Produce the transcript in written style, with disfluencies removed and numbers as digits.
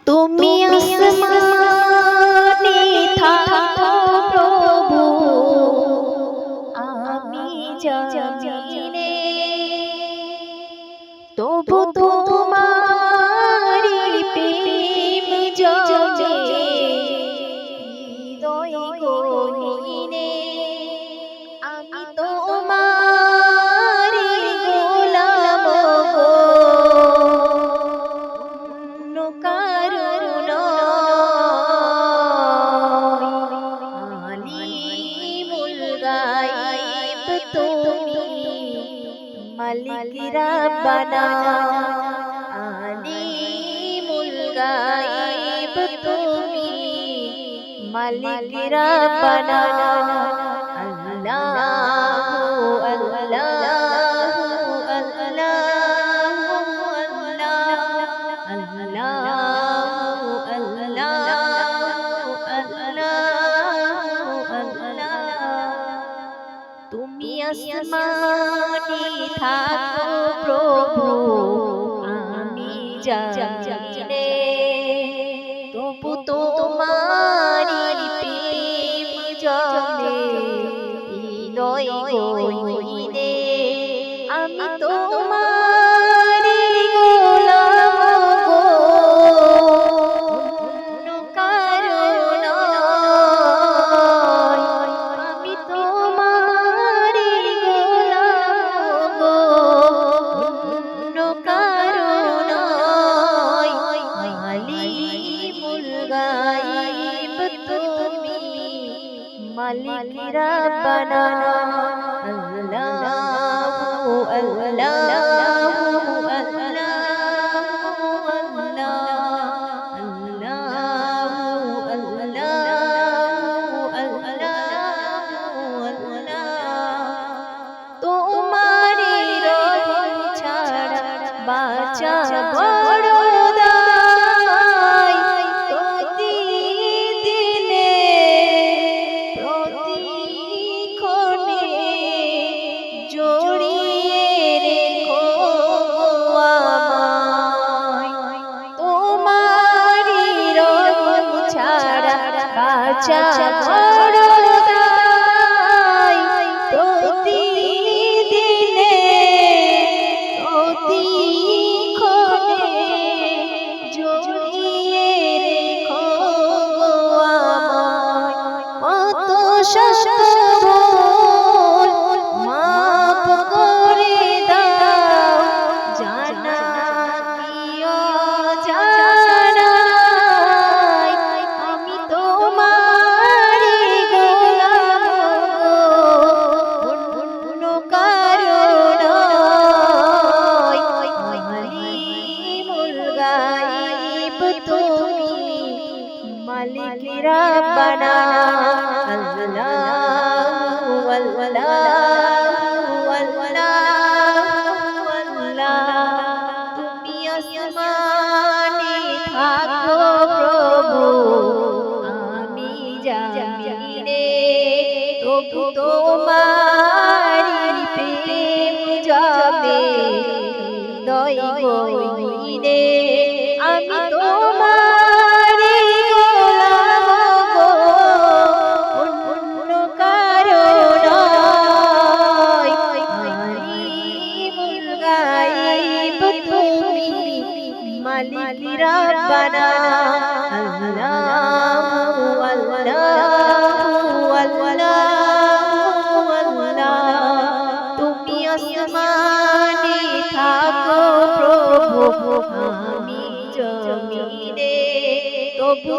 তুমি আসমানে থাকো প্রভু, আমি জমিনে, তবু তোমারি প্রেম জমে হৃদয় গহীনে। আমি তোমারি গোলাম গো, অন্য কারো নয়। আলিমুল গায়ব তুমি, মালিক রাব্বানা। আলিমুল গায়ব তুমি, মালিক রাব্বানা। আল্লাহু আল্লাহু আল্লাহু আল্লাহু আল্লাহু আল্লাহু আল্লাহ। তুমি আসমানে থাকো প্রভু, আমি জমিনে, তবু তোমারি প্রেম জমে হৃদয় গহীনে। আমি তোমারি গোলাম গো, অন্য কারো নয়। আমি তোমারি গোলাম গো, অন্য কারো নয়। আলিমুল গায়ব তুমি, মালিক রাব্বানা। আল্লাহু আল্লাহু আল্লাহু আল্লাহু আল্লাহু আল্লাহ। তোমারি রহম ছাড়া বাঁচা বড় দায়। প্রতিদিনে প্রতিক্ষণে জড়িয়ে রেখো আমায়। তোমারি রহম ছাড়া বাঁচা বড় দায়। প্রতিদিনে প্রতিক্ষণে জড়িয়ে রেখো আমায়। কত শত ভুল মাফ করে দাও, জানা কি অজানায়। আমি তোমারি গোলাম গো, অন্য কারো নয়। আলিমুল গায়ব তুমি, মালিক রাব্বানা। আল্লাহু আল্লাহু আল্লাহু আল্লাহ। তুমি আসমানে থাকো প্রভু, আমি জমিনে, তবু তোমারি প্রেম জমে হৃদয় গহীনে। আমি তোমারি গোলাম গো, অন্য কারো নয়। আলিমুল গায়ব তুমি, মালিক রাব্বানা। আল্লাহু আল্লাহু আল্লাহু আল্লাহ। তুমি আসমানে থাকো প্রভু, আমি জমিনে, তবু